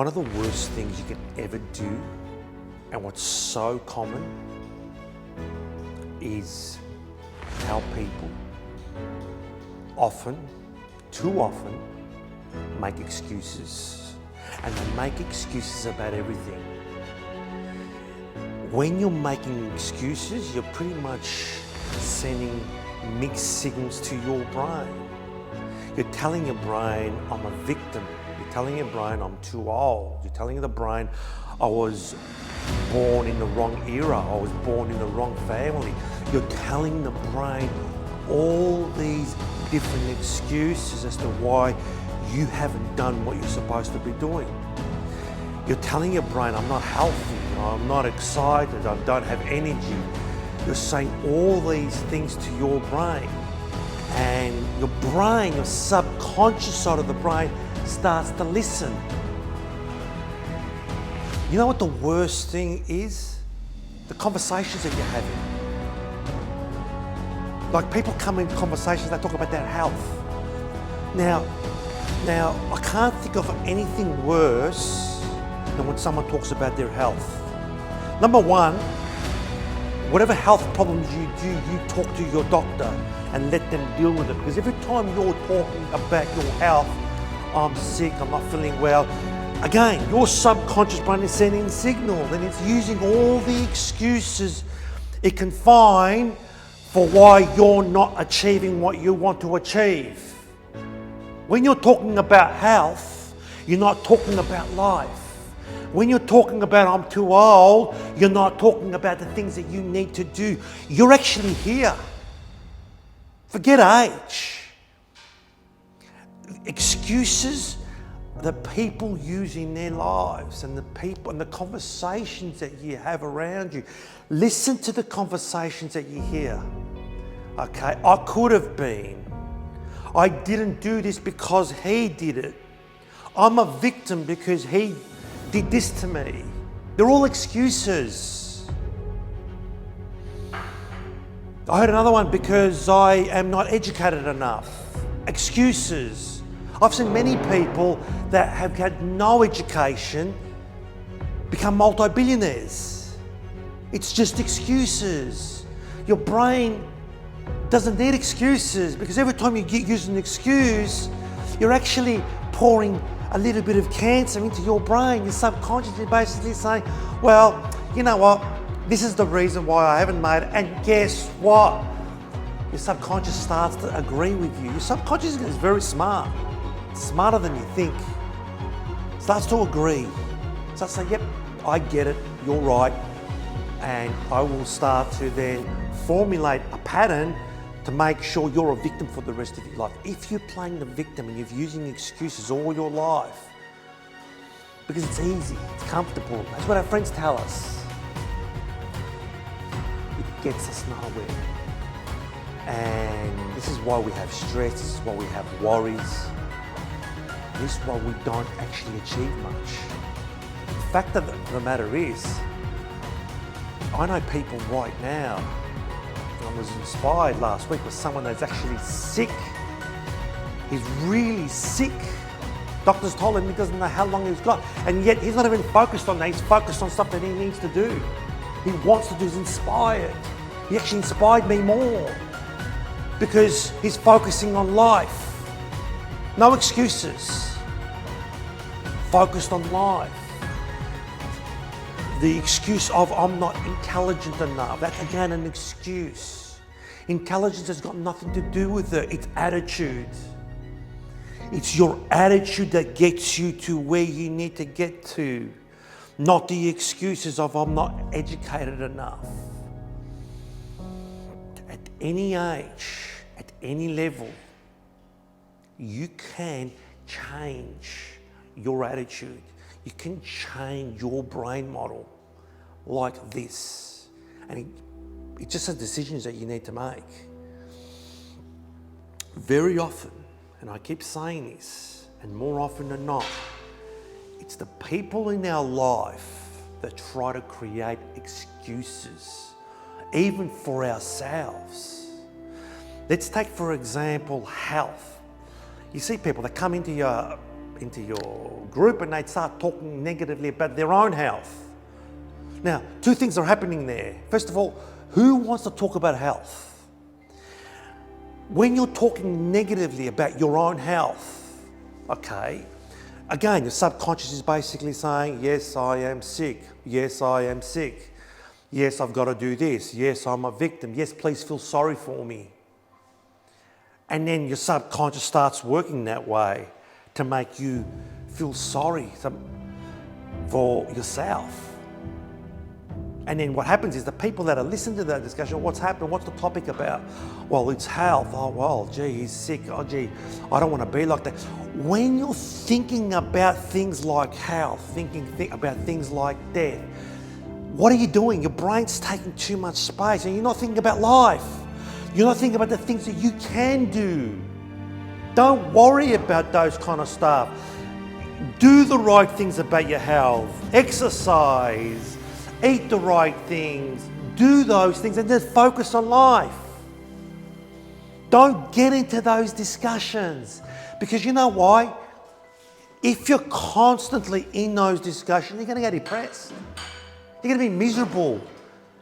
One of the worst things you can ever do, and what's so common, is how people often, too often, make excuses. And they make excuses about everything. When you're making excuses, you're pretty much sending mixed signals to your brain. You're telling your brain, I'm a victim. You're telling your brain, I'm too old. You're telling the brain, I was born in the wrong era. I was born in the wrong family. You're telling the brain all these different excuses as to why you haven't done what you're supposed to be doing. You're telling your brain, I'm not healthy, I'm not excited, I don't have energy. You're saying all these things to your brain. And your brain, your subconscious side of the brain, starts to listen. You know what the worst thing is? The conversations that you're having. Like, people come in conversations, they talk about their health. Now, I can't think of anything worse than when someone talks about their health. Number one, whatever health problems you do, you talk to your doctor and let them deal with it. Because every time you're talking about your health, I'm sick, I'm not feeling well, again, your subconscious brain is sending a signal, and it's using all the excuses it can find for why you're not achieving what you want to achieve. When you're talking about health, you're not talking about life. When you're talking about I'm too old, you're not talking about the things that you need to do. You're actually here. Forget age. Excuses that people use in their lives, and the people and the conversations that you have around you. Listen to the conversations that you hear. Okay, I could have been. I didn't do this because he did it. I'm a victim because he did this to me. They're all excuses. I heard another one, because I am not educated enough. Excuses. I've seen many people that have had no education become multi-billionaires. It's just excuses. Your brain doesn't need excuses, because every time you use an excuse, you're actually pouring a little bit of cancer into your brain. Your subconscious is basically saying, well, you know what? This is the reason why I haven't made it. And guess what? Your subconscious starts to agree with you. Your subconscious is very smart. Smarter than you think. Starts to agree. Starts to say, yep, I get it, you're right. And I will start to then formulate a pattern to make sure you're a victim for the rest of your life. If you're playing the victim and you're using excuses all your life, because it's easy, it's comfortable, that's what our friends tell us, it gets us nowhere. And this is why we have stress, this is why we have worries. This is why we don't actually achieve much. The fact of the matter is, I know people right now, I was inspired last week with someone that's actually sick. He's really sick. Doctors told him he doesn't know how long he's got, and yet he's not even focused on that. He's focused on stuff that he needs to do. He wants to do, he's inspired. He actually inspired me more because he's focusing on life. No excuses. Focused on life. The excuse of I'm not intelligent enough, that's again an excuse. Intelligence has got nothing to do with it, it's attitude. It's your attitude that gets you to where you need to get to, not the excuses of I'm not educated enough. At any age, at any level, you can change your attitude. You can change your brain model like this. And it's just the decisions that you need to make. Very often, and I keep saying this, and more often than not, it's the people in our life that try to create excuses, even for ourselves. Let's take, for example, health. You see people that come into your group and they'd start talking negatively about their own health. Now, two things are happening there. First of all, who wants to talk about health? When you're talking negatively about your own health, okay, again, your subconscious is basically saying, yes, I am sick. Yes, I am sick. Yes, I've got to do this. Yes, I'm a victim. Yes, please feel sorry for me. And then your subconscious starts working that way to make you feel sorry for yourself. And then what happens is the people that are listening to that discussion, what's happened, what's the topic about? Well, it's health. Oh, well, gee, he's sick. Oh, gee, I don't want to be like that. When you're thinking about things like health, thinking about things like death, what are you doing? Your brain's taking too much space and you're not thinking about life. You're not thinking about the things that you can do. Don't worry about those kind of stuff. Do the right things about your health. Exercise. Eat the right things. Do those things and just focus on life. Don't get into those discussions because you know why? If you're constantly in those discussions, you're going to get depressed. You're going to be miserable.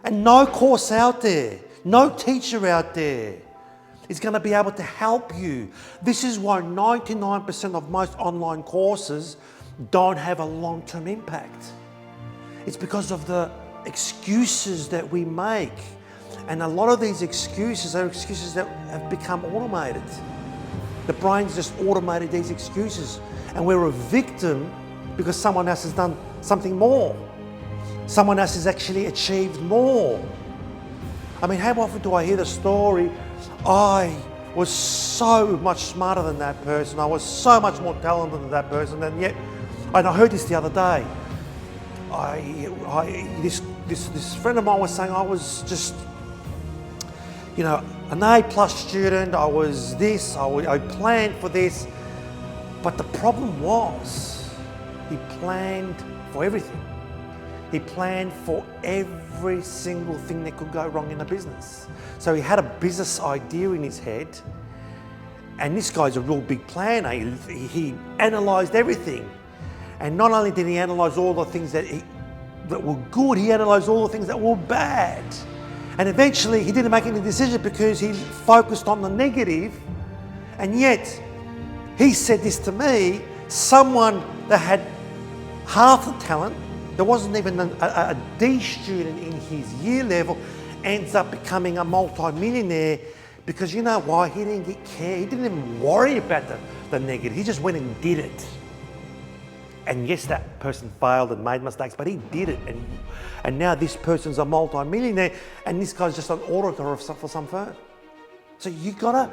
And no course out there, no teacher out there is going to be able to help you. This is why 99% of most online courses don't have a long-term impact. It's because of the excuses that we make. And a lot of these excuses are excuses that have become automated. The brain's just automated these excuses. And we're a victim because someone else has done something more. Someone else has actually achieved more. I mean, how often do I hear the story, I was so much smarter than that person, I was so much more talented than that person, and yet, and I heard this the other day, this friend of mine was saying I was just, you know, an A+ student, I was this, I planned for this, but the problem was, he planned for everything. He planned for every single thing that could go wrong in the business. So he had a business idea in his head, and this guy's a real big planner. He analysed everything. And not only did he analyse all the things that were good, he analysed all the things that were bad. And eventually he didn't make any decision because he focused on the negative. And yet, he said this to me, someone that had half the talent, there wasn't even a D student in his year level, ends up becoming a multi-millionaire because you know why? He didn't get care. He didn't even worry about the negative. He just went and did it. And yes, that person failed and made mistakes, but he did it. And now this person's a multi-millionaire and this guy's just an auditor for some firm. So you gotta,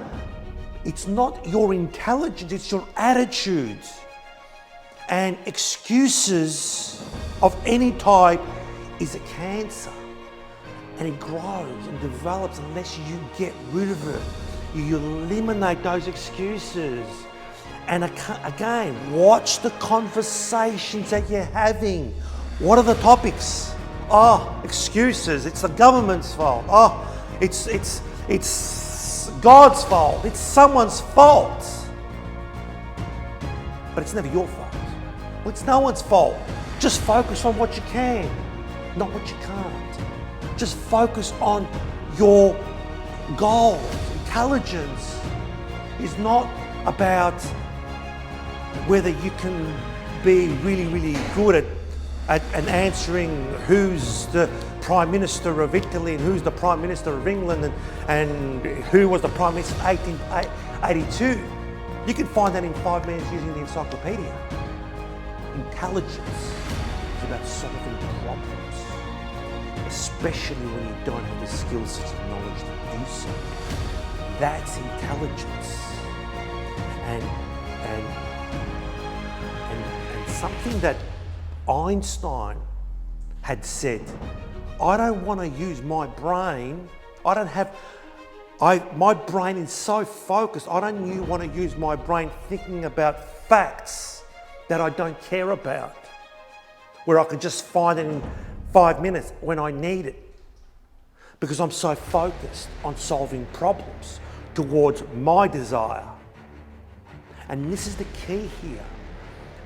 it's not your intelligence, it's your attitude. And excuses of any type is a cancer, and it grows and develops unless you get rid of it. You eliminate those excuses. And again, watch the conversations that you're having. What are the topics? Oh, excuses. It's the government's fault. Oh, it's God's fault. It's someone's fault. But it's never your fault. Well, it's no one's fault. Just focus on what you can, not what you can't. Just focus on your goals. Intelligence is not about whether you can be really, really good at answering who's the Prime Minister of Italy and who's the Prime Minister of England and who was the Prime Minister in 1882. You can find that in 5 minutes using the encyclopedia. Intelligence is about solving problems, especially when you don't have the skill sets and knowledge to do so. That's intelligence. And something that Einstein had said, I don't want to use my brain, my brain is so focused, I don't want to use my brain thinking about facts that I don't care about, where I can just find it in 5 minutes when I need it. Because I'm so focused on solving problems towards my desire. And this is the key here.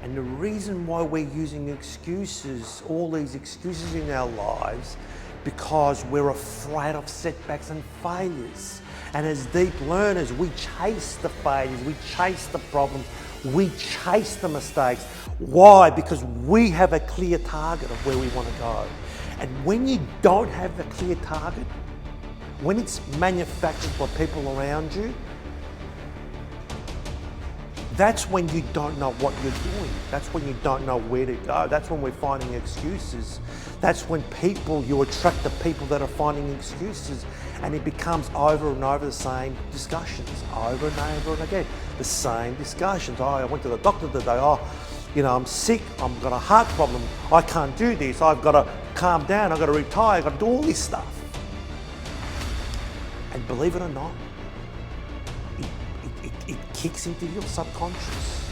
And the reason why we're using excuses, all these excuses in our lives, because we're afraid of setbacks and failures. And as deep learners, we chase the failures, we chase the problems, we chase the mistakes. Why? Because we have a clear target of where we want to go. And when you don't have a clear target, when it's manufactured by people around you, that's when you don't know what you're doing. That's when you don't know where to go. That's when we're finding excuses. That's when you attract the people that are finding excuses, and it becomes over and over the same discussions, over and over and again. The same discussions. Oh, I went to the doctor today. Oh, I'm sick. I've got a heart problem. I can't do this. I've got to calm down. I've got to retire. I've got to do all this stuff. And believe it or not, it kicks into your subconscious.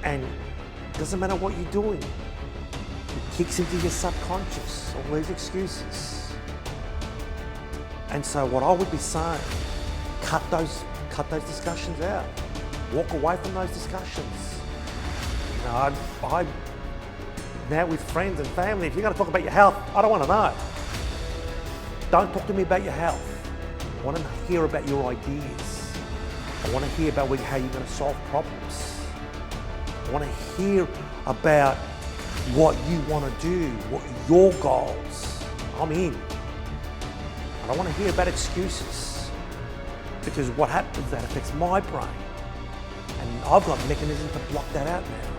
And it doesn't matter what you're doing. It kicks into your subconscious, all these excuses. And so what I would be saying, cut those discussions out. Walk away from those discussions. I now with friends and family, if you're going to talk about your health, I don't want to know. Don't talk to me about your health. I want to hear about your ideas. I want to hear about how you're going to solve problems. I want to hear about what you want to do, what your goals. I'm in. I don't want to hear about excuses, because what happens is that affects my brain. And I've got mechanisms to block that out now.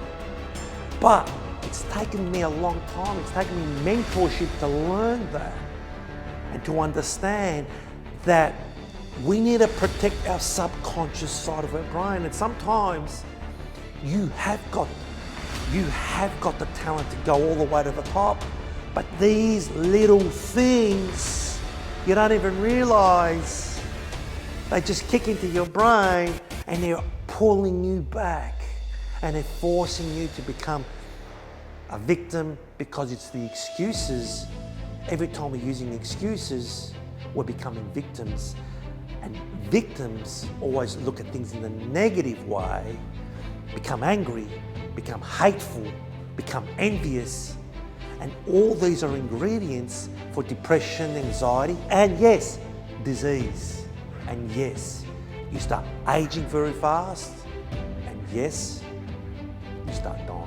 But it's taken me a long time. It's taken me mentorship to learn that and to understand that we need to protect our subconscious side of our brain. And sometimes you have got the talent to go all the way to the top, but these little things you don't even realize, they just kick into your brain and they're pulling you back, and they're forcing you to become a victim, because it's the excuses. Every time we're using excuses, we're becoming victims. And victims always look at things in a negative way, become angry, become hateful, become envious. And all these are ingredients for depression, anxiety, and yes, disease. And yes, you start aging very fast. And yes, you start dying.